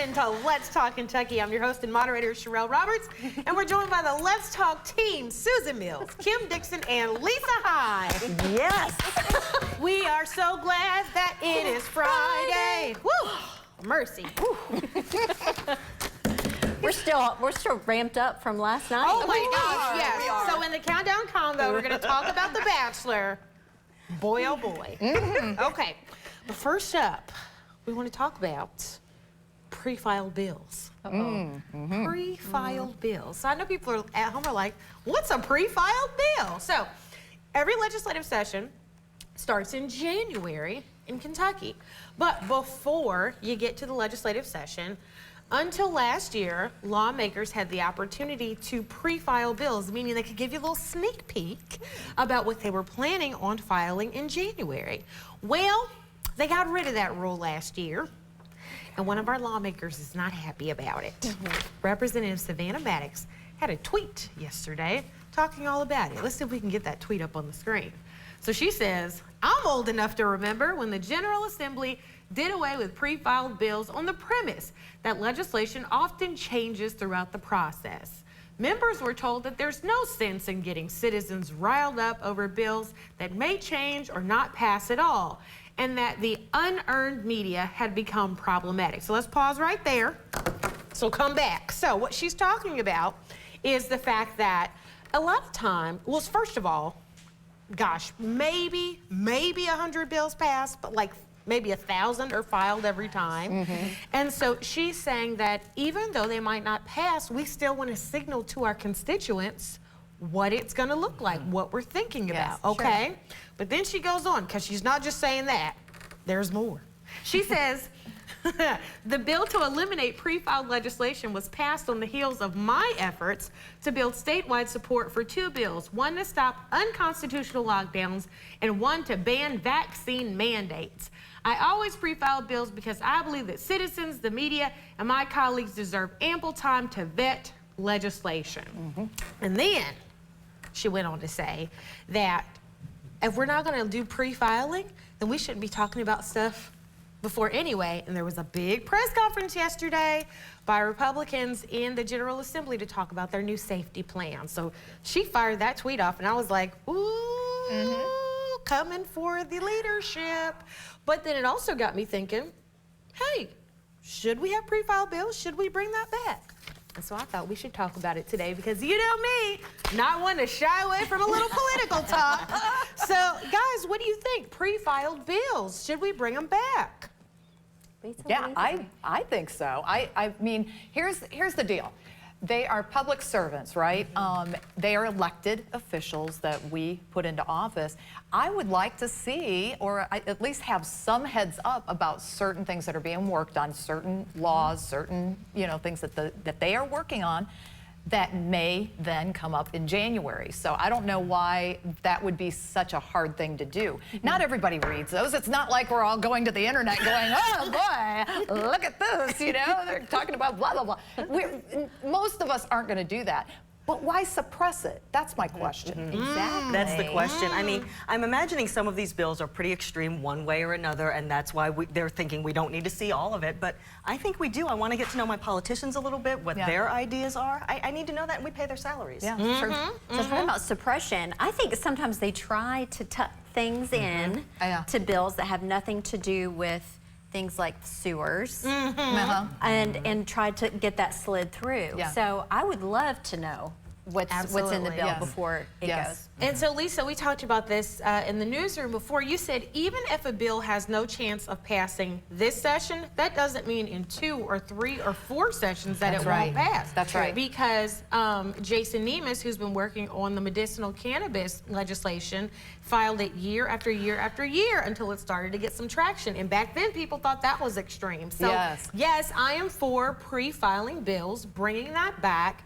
into Let's Talk Kentucky. I'm your host and moderator, Sherelle Roberts, and we're joined by the Let's Talk team, Susan Mills, Kim Dixon, and Lisa High. Yes. We are so glad that it is Friday. Woo! Mercy. We're still ramped up from last night. Oh my gosh, yes. So in the Countdown Convo, we're going to talk about The Bachelor. Boy, oh boy. Okay, but first up, we want to talk about pre-filed bills. Pre-filed bills. So I know people are at home are like, what's a pre-filed bill? So every legislative session starts in January in Kentucky. But before you get to the legislative session, until last year, lawmakers had the opportunity to pre-file bills, meaning they could give you a little sneak peek about what they were planning on filing in January. Well, they got rid of that rule last year, and one of our lawmakers is not happy about it. Representative Savannah Maddox had a tweet yesterday talking all about it. Let's see if we can get that tweet up on the screen. So she says, I'm old enough to remember when the General Assembly did away with pre-filed bills on the premise that legislation often changes throughout the process. Members were told that there's no sense in getting citizens riled up over bills that may change or not pass at all, and that the unearned media had become problematic. So let's pause right there. So come back. So what she's talking about is the fact that a lot of time, well, first of all, gosh, maybe 100 bills pass, but like maybe 1,000 are filed every time. And so she's saying that even though they might not pass, we still want to signal to our constituents what it's going to look like, what we're thinking about, okay? Sure. But then she goes on, because she's not just saying that, there's more. She says, the bill to eliminate pre-filed legislation was passed on the heels of my efforts to build statewide support for two bills, one to stop unconstitutional lockdowns and one to ban vaccine mandates. I always pre-file bills because I believe that citizens, the media, and my colleagues deserve ample time to vet legislation. And then she went on to say that if we're not going to do pre-filing, then we shouldn't be talking about stuff before anyway. And there was a big press conference yesterday by Republicans in the General Assembly to talk about their new safety plan. So she fired that tweet off, and I was like, ooh, coming for the leadership. But then it also got me thinking, hey, should we have pre-filed bills? Should we bring that back? And so I thought we should talk about it today because you know me, not one to shy away from a little political talk. So guys, what do you think? Pre-filed bills, should we bring them back? Yeah, I think so. I mean, here's the deal. They are public servants, right? They are elected officials that we put into office. I would like to see, or at least have some heads up about certain things that are being worked on, certain laws, certain things that they are working on that may then come up in January. So I don't know why that would be such a hard thing to do. Not everybody reads those. It's not like we're all going to the internet going, oh boy, look at this, they're talking about blah, blah, blah. Most of us aren't gonna do that. But why suppress it? That's my question. Exactly. That's the question. I mean, I'm imagining some of these bills are pretty extreme one way or another, and that's why they're thinking we don't need to see all of it. But I think we do. I want to get to know my politicians a little bit, what their ideas are. I need to know that, and we pay their salaries. Yeah, true. So talking about suppression, I think sometimes they try to tuck things in to bills that have nothing to do with things like sewers, and try to get that slid through. So I would love to know what's in the bill before it goes. And so, Lisa, we talked about this in the newsroom before. You said even if a bill has no chance of passing this session, that doesn't mean in 2 or 3 or 4 sessions that it won't pass. That's right. Because Jason Nemes, who's been working on the medicinal cannabis legislation, filed it year after year after year until it started to get some traction. And back then, people thought that was extreme. So, yes, I am for pre-filing bills, bringing that back.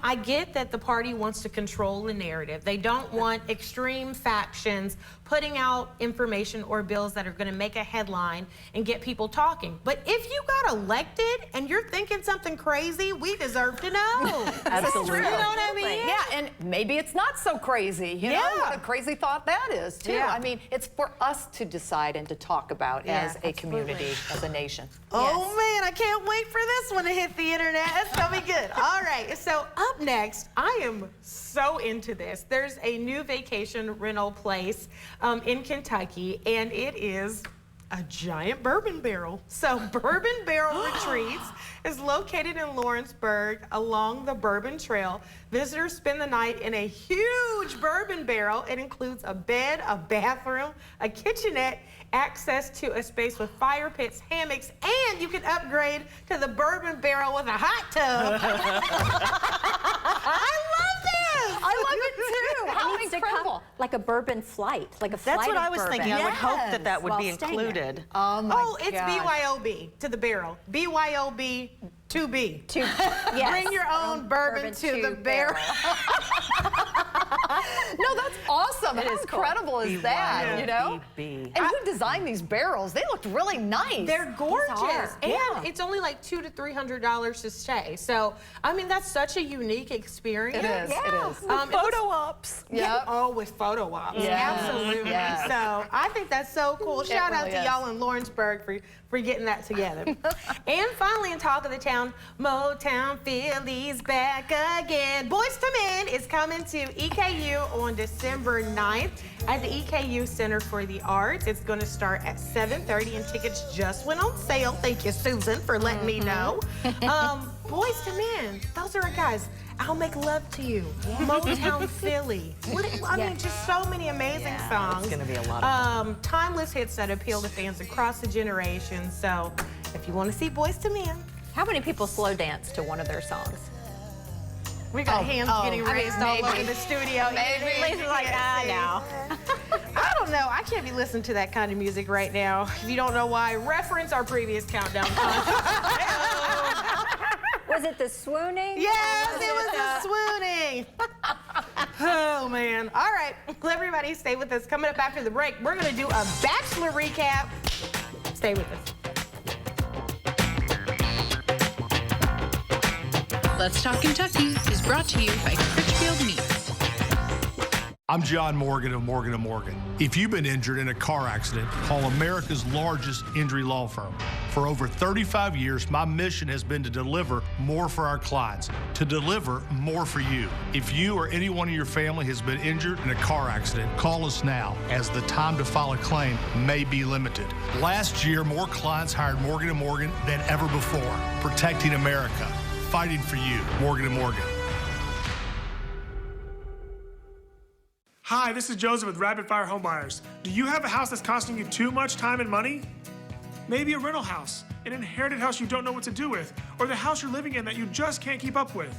I get that the party wants to control the narrative. They don't don't want extreme factions putting out information or bills that are going to make a headline and get people talking. But if you got elected and you're thinking something crazy, we deserve to know. Absolutely. You know what I mean? Yeah, and maybe it's not so crazy. You know what a crazy thought that is, too. Yeah. I mean, it's for us to decide and to talk about as a community, as a nation. Oh man, I can't wait for this one to hit the internet. It's gonna be good. All right, so up next, I am so into this. There's a new vacation rental place in Kentucky, and it is a giant bourbon barrel. So Bourbon Barrel Retreats is located in Lawrenceburg along the Bourbon Trail. Visitors spend the night in a huge bourbon barrel. It includes a bed, a bathroom, a kitchenette, access to a space with fire pits, hammocks, and you can upgrade to the bourbon barrel with a hot tub. I love this! I love it too. How Needs to come incredible. like a bourbon flight, like a flight That's what of I was bourbon. thinking. I would hope that that would While be staying there. included. Oh my Oh, it's gosh. BYOB to the barrel. BYOB to B. Yes. Bring your own bourbon to the barrel. No, that's awesome. How incredible is that, you know? BYOB. And who designed these barrels? They looked really nice. They're gorgeous, are. and Yeah. it's only like $200 to $300 to stay. So, I mean, that's such a unique experience. It is, it is. Photo ops. Yep. Oh, with photo ops. Yeah. Absolutely. Yeah. So I think that's so cool. Shout out really to is. y'all in Lawrenceburg for getting that together. And finally, in Talk of the Town, Motown Philly's back again. Boyz II Men is coming to EKU on December 9th at the EKU Center for the Arts. It's going to start at 7:30 and tickets just went on sale. Thank you, Susan, for letting me know. Boyz II Men, those are our guys. I'll Make Love to You, Motown Philly. I mean, just so many amazing songs. It's gonna be a lot of fun. Timeless hits that appeal to fans across the generations. So if you want to see Boyz II Men, How many people slow dance to one of their songs? we got hands getting raised all over the studio. Maybe. Lisa's like, no. I don't know. I can't be listening to that kind of music right now. If you don't know why, reference our previous countdown. Was it the swooning? Yes, it was the swooning. Oh, man. All right. Well, everybody stay with us. Coming up after the break, we're going to do a Bachelor recap. Stay with us. Let's Talk Kentucky is brought to you by Critchfield Meats. I'm John Morgan of Morgan & Morgan. If you've been injured in a car accident, call America's largest injury law firm. For over 35 years, my mission has been to deliver more for our clients, to deliver more for you. If you or anyone in your family has been injured in a car accident, call us now, as the time to file a claim may be limited. Last year, more clients hired Morgan & Morgan than ever before, protecting America, fighting for you. Morgan & Morgan. Hi, this is Joseph with Rapid Fire Home Buyers. Do you have a house that's costing you too much time and money? Maybe a rental house, an inherited house you don't know what to do with, or the house you're living in that you just can't keep up with.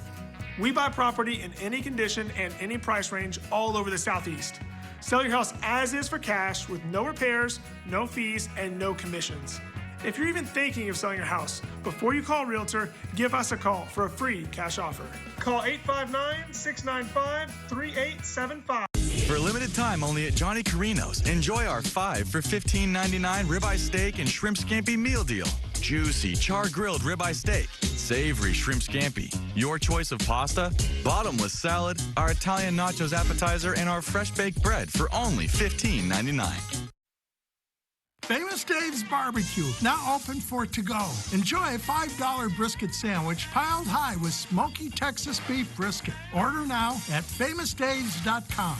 We buy property in any condition and any price range all over the Southeast. Sell your house as is for cash with no repairs, no fees, and no commissions. If you're even thinking of selling your house, before you call a realtor, give us a call for a free cash offer. Call 859-695-3875. For a limited time only at Johnny Carino's, enjoy our 5 for $15.99 ribeye steak and shrimp scampi meal deal. Juicy, char-grilled ribeye steak, savory shrimp scampi, your choice of pasta, bottomless salad, our Italian nachos appetizer, and our fresh baked bread for only $15.99. Famous Dave's Barbecue, now open for to-go. Enjoy a $5 brisket sandwich piled high with smoky Texas beef brisket. Order now at famousdaves.com.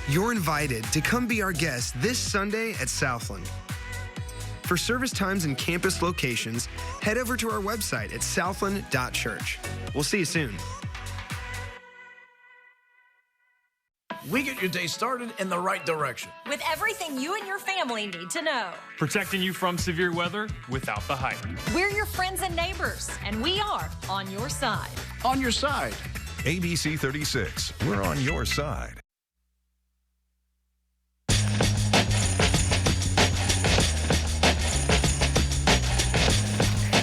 You're invited to come be our guest this Sunday at Southland. For service times and campus locations, head over to our website at southland.church. We'll see you soon. We get your day started in the right direction. With everything you and your family need to know. Protecting you from severe weather without the hype. We're your friends and neighbors, and we are on your side. On your side. ABC 36, we're on your side.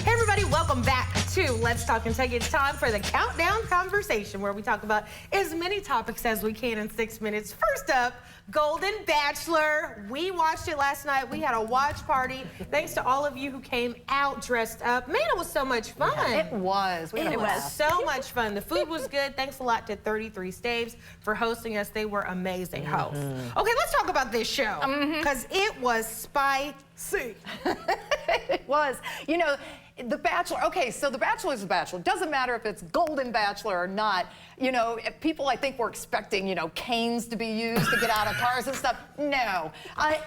Hey everybody, welcome back to Let's Talk Kentucky. It's time for the Countdown Conversation, where we talk about as many topics as we can in 6 minutes. First up, Golden Bachelor. We watched it last night. We had a watch party. Thanks to all of you who came out dressed up. Man, it was so much fun. It was. It was so much fun. The food was good. Thanks a lot to 33 Staves for hosting us. They were amazing hosts. Okay, let's talk about this show, because it was spicy. It was. You know, The Bachelor, okay, so The Bachelor is The Bachelor. Doesn't matter if it's Golden Bachelor or not. You know, people I think were expecting, you know, canes to be used to get out of cars and stuff. No,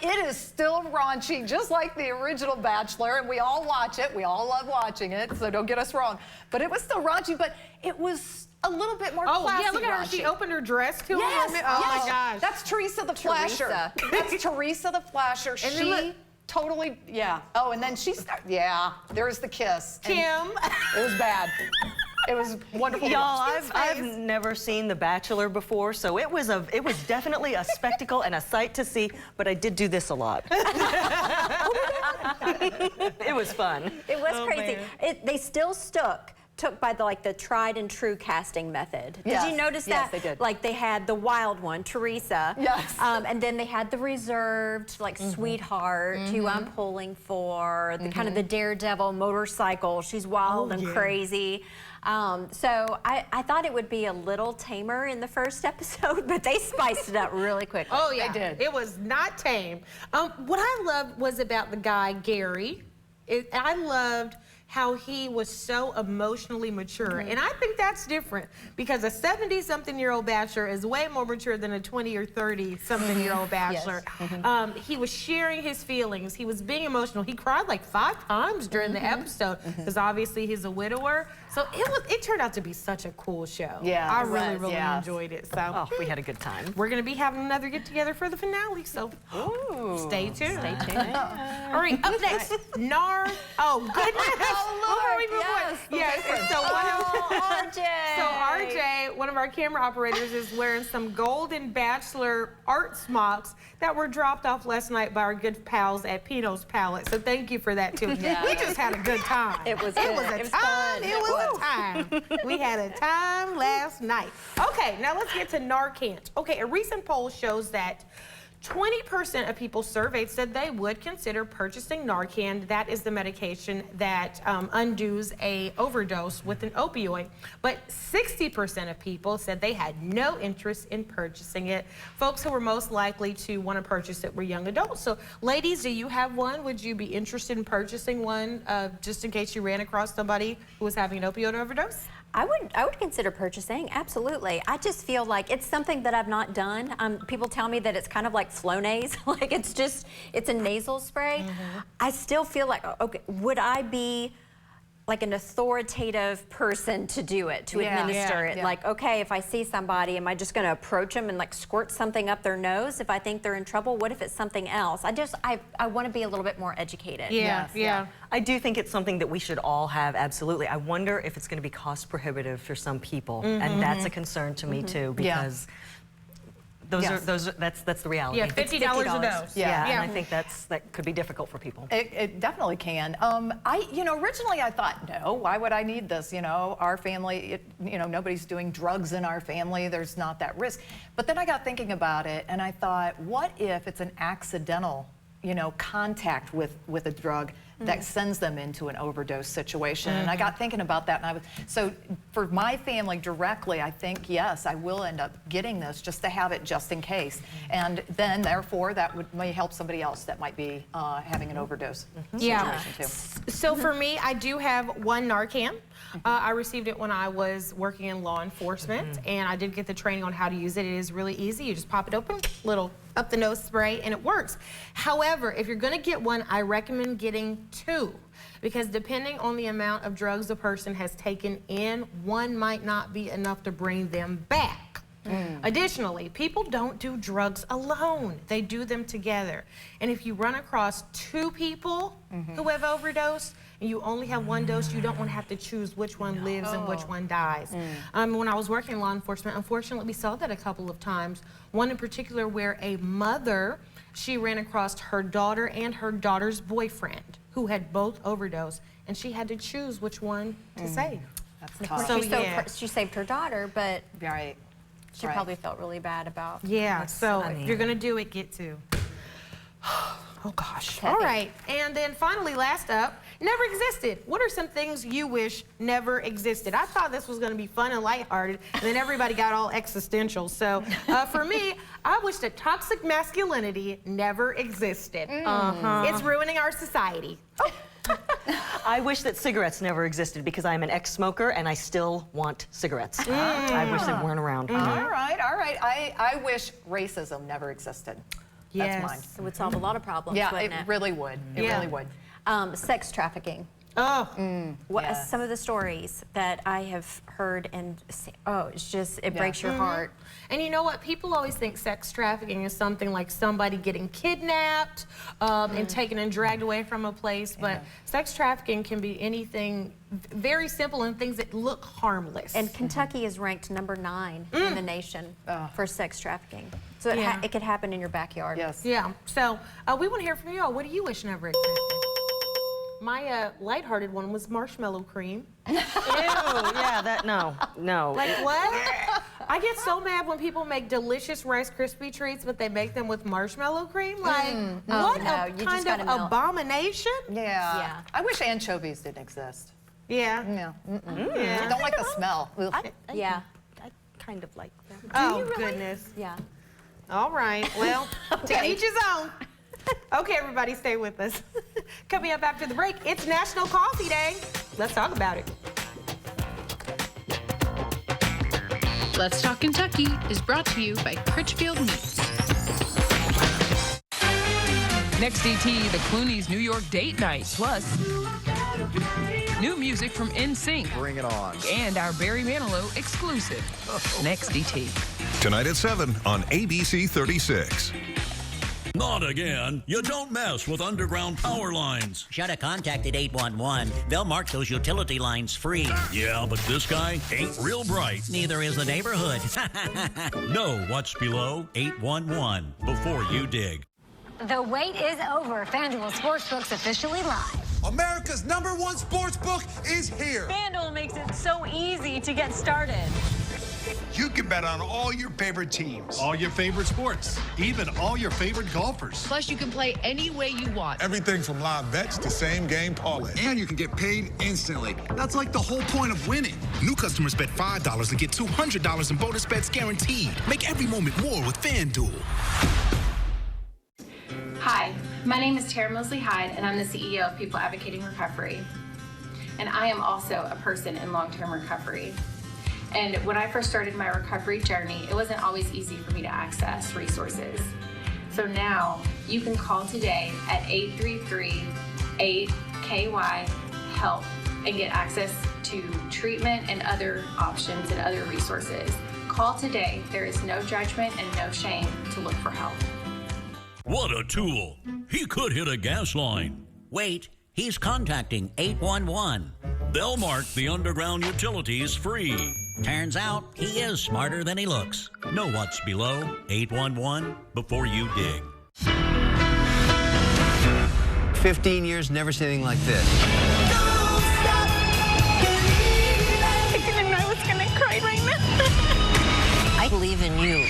it is still raunchy, just like the original Bachelor, and we all watch it. We all love watching it, so don't get us wrong. But it was still raunchy, but it was a little bit more classy. Yeah, look at her. She opened her dress to him. Oh my gosh. That's Teresa the Flasher. That's Teresa the Flasher. And she totally, yeah. Oh, and then she started, yeah, there's the kiss. Kim. It was bad. It was wonderful. Y'all, I've never seen The Bachelor before, so it was definitely a spectacle and a sight to see, but I did do this a lot. It was fun. It was crazy. They still took by the tried and true casting method. Yes. Did you notice that? Yes, they did. Like they had the wild one, Teresa. Yes. And then they had the reserved, sweetheart, who I'm pulling for, the kind of the daredevil motorcycle. She's wild and crazy. So I thought it would be a little tamer in the first episode, but they spiced it up really quickly. Oh yeah, they did. It was not tame. What I loved was about the guy, Gary. I loved how he was so emotionally mature. And I think that's different, because a 70-something-year-old bachelor is way more mature than a 20 or 30-something-year-old bachelor. He was sharing his feelings. He was being emotional. He cried like 5 times during the episode, because obviously he's a widower. So it turned out to be such a cool show. Yeah, I really enjoyed it. So we had a good time. we're gonna be having another get-together for the finale, so stay tuned. All right, up next, NAR. Oh, goodness. Yes. So RJ, one of our camera operators, is wearing some Golden Bachelor art smocks that were dropped off last night by our good pals at Pino's Palette. So thank you for that too. We just had a good time. It was It was good. a It was time. fun. It was a time. We had a time last night. Okay, now let's get to Narcan. Okay, a recent poll shows that 20% of people surveyed said they would consider purchasing Narcan. That is the medication that undoes a overdose with an opioid. But 60% of people said they had no interest in purchasing it. Folks who were most likely to want to purchase it were young adults. So ladies, do you have one? Would you be interested in purchasing one just in case you ran across somebody who was having an opioid overdose? I would consider purchasing, absolutely. I just feel like it's something that I've not done. People tell me that it's kind of like Flonase, like it's a nasal spray. I still feel like, okay, would I be like an authoritative person to do it, to administer it? Like, okay, if I see somebody, am I just gonna approach them and like squirt something up their nose if I think they're in trouble? What if it's something else? I wanna be a little bit more educated. Yeah. I do think it's something that we should all have, absolutely. I wonder if it's going to be cost prohibitive for some people, and that's a concern to me too, because that's the reality. Yeah, $50 a dose. Yeah, and I think that could be difficult for people. It definitely can. Originally I thought, no, why would I need this? You know, our family, nobody's doing drugs in our family. There's not that risk. But then I got thinking about it, and I thought, what if it's an accidental, contact with a drug that sends them into an overdose situation? And I got thinking about that, and so for my family directly, I think, yes, I will end up getting this just to have it just in case. And then, therefore, that may help somebody else that might be having an overdose situation too. So for me, I do have one Narcan. I received it when I was working in law enforcement, and I did get the training on how to use it. It is really easy. You just pop it open, little up the nose spray, and it works. However, if you're gonna get one, I recommend getting 2, because depending on the amount of drugs the person has taken in, one might not be enough to bring them back. Additionally, people don't do drugs alone. They do them together. And if you run across 2 people who have overdosed, and you only have 1 dose, you don't want to have to choose which one lives and which one dies. When I was working in law enforcement, unfortunately, we saw that a couple of times. One in particular where a mother she ran across her daughter and her daughter's boyfriend who had both overdosed, and she had to choose which one to save. That's tough. So she saved her daughter, but right. she probably felt really bad about. Yeah, so if you're gonna do it, get to. Oh gosh. All right, and then finally, last up, never existed. What are some things you wish never existed? I thought this was gonna be fun and lighthearted, and then everybody got all existential. So for me, I wish that toxic masculinity never existed. It's ruining our society. I wish that cigarettes never existed because I'm an ex-smoker and I still want cigarettes. I wish they weren't around. All right, all right. I wish racism never existed. Yes. That's mine. It would solve a lot of problems, Yeah, wouldn't it really would. It really would. Sex trafficking. Oh. Some of the stories that I have heard and it's just, it breaks your heart. And you know what? People always think sex trafficking is something like somebody getting kidnapped and taken and dragged away from a place, but sex trafficking can be anything very simple and things that look harmless. And Kentucky is ranked number 9 in the nation for sex trafficking. So it could happen in your backyard. Yes. Yeah. So we want to hear from you all. What do you wish never existed? My lighthearted one was marshmallow cream. Ew, yeah, no. Like what? I get so mad when people make delicious Rice Krispie treats, but they make them with marshmallow cream. Like, what a kind of abomination? Yeah. I wish anchovies didn't exist. Yeah. I don't like the smell. I kind of like them. Oh, goodness. Yeah. All right. Well, to each his own. Okay, everybody, stay with us. Coming up after the break, it's National Coffee Day. Let's talk about it. Let's Talk Kentucky is brought to you by Critchfield Meats. Next DT, the Clooney's New York date night, plus new music from NSYNC. Bring it on. And our Barry Manilow exclusive. Next DT. Tonight at 7 on ABC 36. Not again. You don't mess with underground power lines. Should have contacted 811. They'll mark those utility lines free. Yeah, but this guy ain't real bright. Neither is the neighborhood. Know what's below 811 before you dig. The wait is over. FanDuel Sportsbook's officially live. America's #1 sportsbook is here. FanDuel makes it so easy to get started. You can bet on all your favorite teams. All your favorite sports, even all your favorite golfers. Plus, you can play any way you want. Everything from live bets to same game parlay. And you can get paid instantly. That's like the whole point of winning. New customers bet $5 and get $200 in bonus bets guaranteed. Make every moment more with FanDuel. Hi, my name is Tara Mosley Hyde, and I'm the CEO of People Advocating Recovery. And I am also a person in long-term recovery. And when I first started my recovery journey, it wasn't always easy for me to access resources. So now you can call today at 833-8KY-HELP and get access to treatment and other options and other resources. Call today. There is no judgment and no shame to look for help. What a tool. He could hit a gas line. Wait, he's contacting 811. They'll mark the underground utilities free. Turns out he is smarter than he looks. Know what's below 811 before you dig. 15 years, never seen anything like this. I didn't know I was gonna cry right now. I believe in you.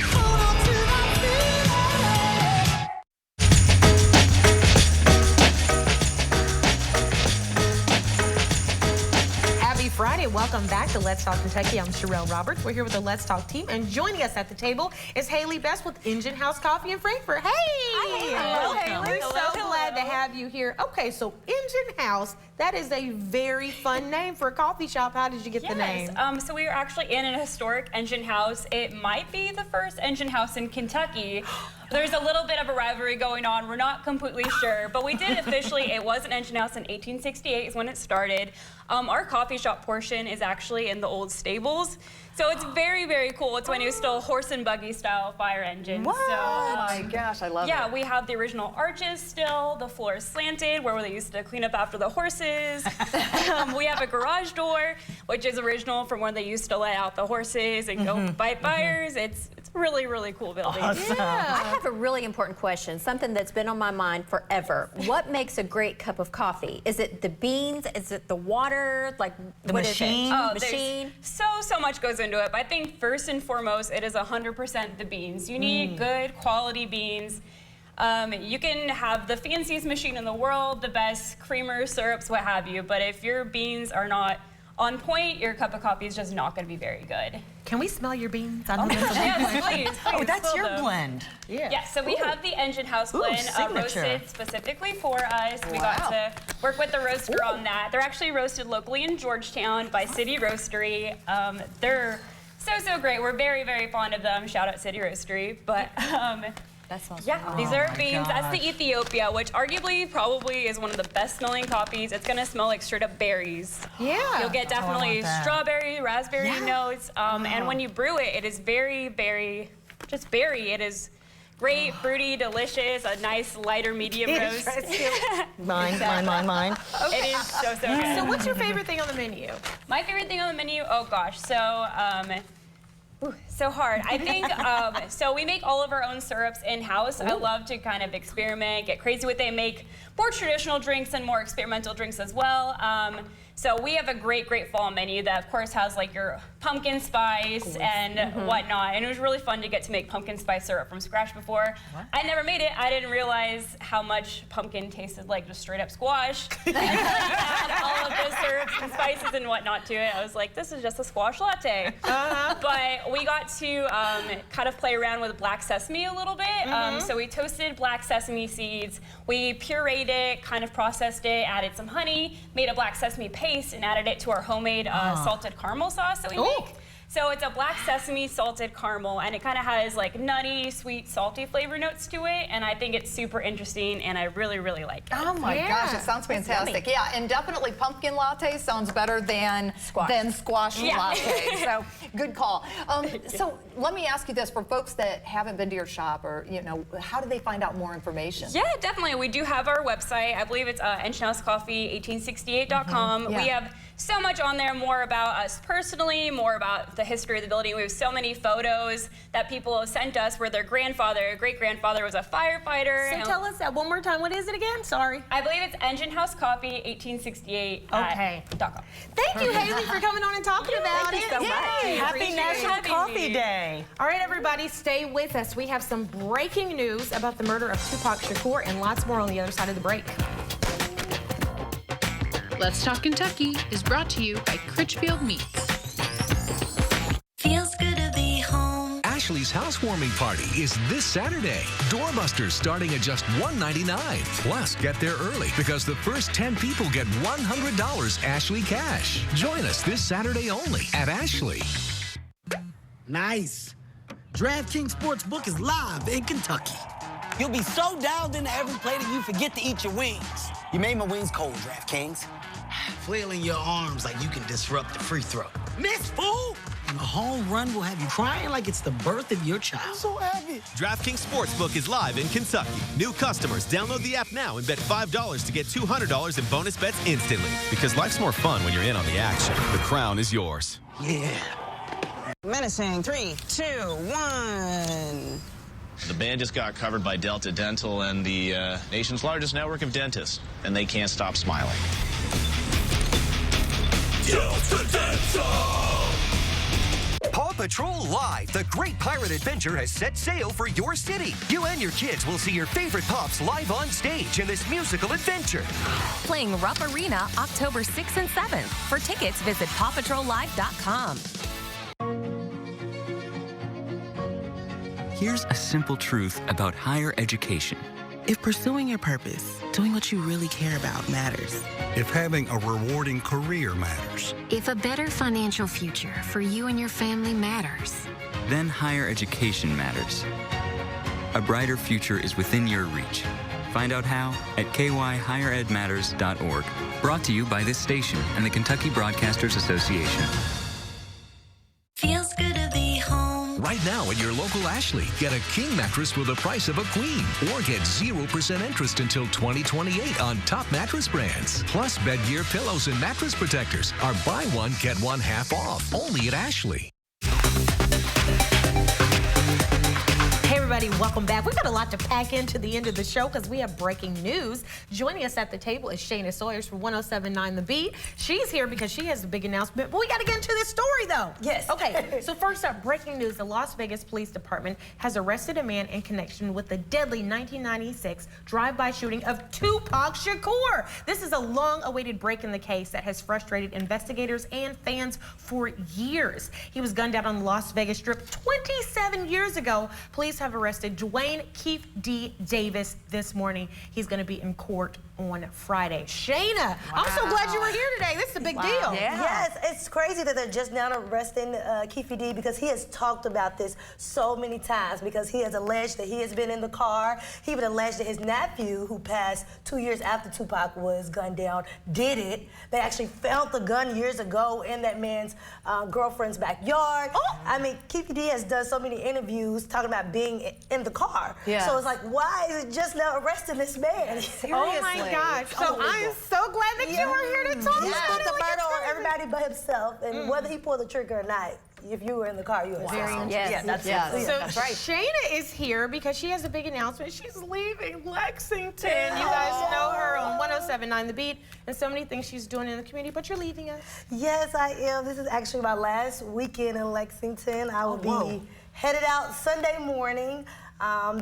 Friday. Welcome back to Let's Talk Kentucky. I'm Sherelle Roberts. We're here with the Let's Talk team, and joining us at the table is Haley Best with Engine House Coffee in Frankfort. Hey! Hello, Haley. We're so glad to have you here. Okay, so Engine House, that is a very fun name for a coffee shop. How did you get the name? So we are actually in an historic engine house. It might be the first engine house in Kentucky. There's a little bit of a rivalry going on. We're not completely sure, but we did officially, it was an engine house in 1868 is when it started. Our coffee shop portion is actually in the old stables. So it's very, very cool. It's when it was still a horse and buggy style fire engine. What? So, Oh my gosh, I love it. Yeah, we have the original arches still. The floor is slanted where they used to clean up after the horses. We have a garage door, which is original from when they used to let out the horses and go fight fires. It's really, really cool building. I have a really important question, something that's been on my mind forever. What makes a great cup of coffee? Is it the beans? Is it the water? Like the what machine? Is it? Oh, Machine? so much goes into it. But I think first and foremost, it is 100% the beans. You need good quality beans. You can have the fanciest machine in the world, the best creamer, syrups, what have you. But if your beans are not on point, your cup of coffee is just not going to be very good. Can we smell your beans? Yes, please. Oh, that's spill your them. blend. Yeah, so we have the Engine House blend roasted specifically for us. We got to work with the roaster on that. They're actually roasted locally in Georgetown by City Roastery. They're so great. We're very, very fond of them. Shout out City Roastery. But that smells these are beans. That's the Ethiopia, which arguably probably is one of the best smelling coffees. It's gonna smell like straight up berries. Yeah. You'll get definitely strawberry, raspberry notes. And when you brew it, it is very, very just berry. It is great, fruity, delicious, a nice lighter medium roast. Mine. Okay. It is so good. So what's your favorite thing on the menu? My favorite thing on the menu, oh gosh, so hard. I think, so we make all of our own syrups in-house. I love to kind of experiment, get crazy with it, make more traditional drinks and more experimental drinks as well. So we have a great fall menu that of course has like your pumpkin spice and whatnot. And it was really fun to get to make pumpkin spice syrup from scratch before. I never made it. I didn't realize how much pumpkin tasted like just straight up squash. And add all of the syrups and spices and whatnot to it. I was like, this is just a squash latte. But we got to kind of play around with black sesame a little bit. So we toasted black sesame seeds. We pureed it, kind of processed it, added some honey, made a black sesame paste, and added it to our homemade salted caramel sauce that we make. So it's a black sesame salted caramel, and it kind of has like nutty, sweet, salty flavor notes to it, and I think it's super interesting, and I really like it. Oh my gosh, it sounds fantastic. Yeah, and definitely pumpkin latte sounds better than squash latte. So good call. So let me ask you this, for folks that haven't been to your shop, or how do they find out more information? Yeah, definitely. We do have our website. I believe it's engineHouseCoffee1868.com. We have so much on there, more about us personally, more about the history of the building. We have so many photos that people have sent us where their grandfather, great-grandfather was a firefighter. So tell us that one more time. What is it again? Sorry. I believe it's engineHouseCoffee1868.com. Thank you, Haley, for coming on and talking about it. Thank you so much. Happy National Coffee Day. All right, everybody, stay with us. We have some breaking news about the murder of Tupac Shakur and lots more on the other side of the break. Let's Talk Kentucky is brought to you by Critchfield Meats. Feels good to be home. Ashley's housewarming party is this Saturday. Doorbusters starting at just $1.99. Plus, get there early because the first 10 people get $100 Ashley cash. Join us this Saturday only at Ashley. Nice. DraftKings Sportsbook is live in Kentucky. You'll be so dialed into every play that you forget to eat your wings. You made my wings cold, DraftKings. Flailing your arms like you can disrupt the free throw. Miss, fool! And a home run will have you crying like it's the birth of your child. I'm so happy. DraftKings Sportsbook is live in Kentucky. New customers, download the app now and bet $5 to get $200 in bonus bets instantly. Because life's more fun when you're in on the action. The crown is yours. Yeah. Menacing, 3, 2, 1. The band just got covered by Delta Dental and the nation's largest network of dentists, and they can't stop smiling. Delta Dental! Paw Patrol Live, the great pirate adventure has set sail for your city. You and your kids will see your favorite pups live on stage in this musical adventure. Playing Rupp Arena October 6th and 7th. For tickets, visit PawPatrolLive.com. Here's a simple truth about higher education. If pursuing your purpose, doing what you really care about matters. If having a rewarding career matters. If a better financial future for you and your family matters. Then higher education matters. A brighter future is within your reach. Find out how at kyhigheredmatters.org. Brought to you by this station and the Kentucky Broadcasters Association. Feels good to be home. Right now at your local Ashley, get a king mattress for the price of a queen. Or get 0% interest until 2028 on top mattress brands. Plus Bedgear pillows and mattress protectors are buy one, get one half off. Only at Ashley. everybody, welcome back. We've got a lot to pack into the end of the show because we have breaking news. Joining us at the table is Shayna Sawyers from 107.9 The Beat. She's here because she has a big announcement, but we got to get into this story though. Yes. Okay, so first up, breaking news. The Las Vegas Police Department has arrested a man in connection with the deadly 1996 drive-by shooting of Tupac Shakur. This is a long-awaited break in the case that has frustrated investigators and fans for years. He was gunned down on the Las Vegas Strip 27 years ago. Police have arrested Dwayne Keith D. Davis this morning. He's going to be in court on Friday. Shayna, I'm so glad you were here today. This is a big deal. Yeah. Yes, it's crazy that they're just now arresting Keith D. because he has talked about this so many times, because he has alleged that he has been in the car. He even alleged that his nephew, who passed 2 years after Tupac was gunned down, did it. They actually found the gun years ago in that man's girlfriend's backyard. I mean, Keith D. has done so many interviews talking about being in the car. Yes. So it's like, why is it just now arresting this man? Seriously. Oh my gosh. So I am so glad that you were here to talk He about put it. the murder on everybody but himself, and whether he pulled the trigger or not, if you were in the car, you would Very yes. So Shayna is here because she has a big announcement. She's leaving Lexington. You guys know her on 107.9 The Beat and so many things she's doing in the community, but you're leaving us. Yes, I am. This is actually my last weekend in Lexington. I will be headed out Sunday morning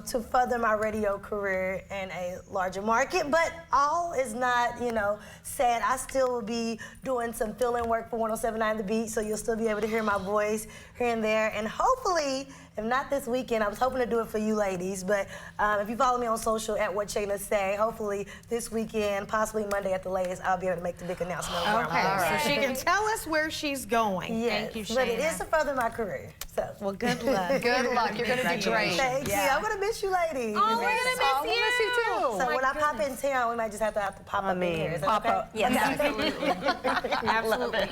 to further my radio career in a larger market. But all is not, sad. I still will be doing some fill-in work for 107.9 The Beat, so you'll still be able to hear my voice here and there. And hopefully, if not this weekend, I was hoping to do it for you ladies, but if you follow me on social at What Shayna Say, hopefully this weekend, possibly Monday at the latest, I'll be able to make the big announcement. Okay, so she can tell us where she's going. Yes, Thank you, Shayna. but it is to further my career. So. Well, good luck. Good luck. You're going to do great. Thank you. I'm going to miss you ladies. Oh, we're going to miss you. Miss you too. So when I pop in town, we might just have to pop up in here. Is that okay? Yes, absolutely. Absolutely.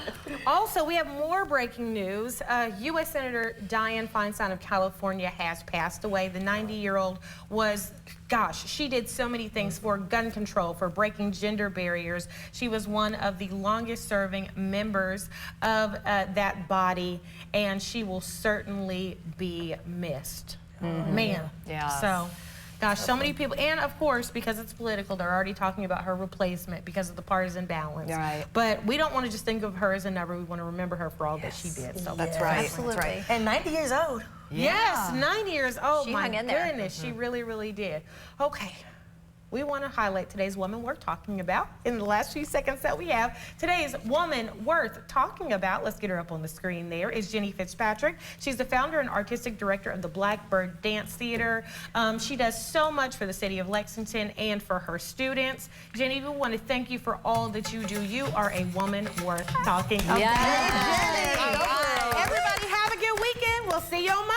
Also, we have more breaking news. U.S. Senator Dianne Feinstein of California has passed away. The 90-year-old was, she did so many things for gun control, for breaking gender barriers. She was one of the longest-serving members of that body, and she will certainly be missed. Man. Yeah. So. Gosh, so many people, and of course, because it's political, they're already talking about her replacement because of the partisan balance. Right. But we don't want to just think of her as a number. We want to remember her for all that she did. So That's right. Absolutely. That's right. And 90 years old. Yes, 90 years old. She My hung in there. goodness, she really, really did. Okay. We want to highlight today's woman worth talking about in the last few seconds that we have. Today's woman worth talking about, let's get her up on the screen there, is Jenny Fitzpatrick. She's the founder and artistic director of the Blackbird Dance Theater. She does so much for the city of Lexington and for her students. Jenny, we want to thank you for all that you do. You are a woman worth talking about. Yes. Jenny. Everybody have a good weekend. We'll see you on Monday.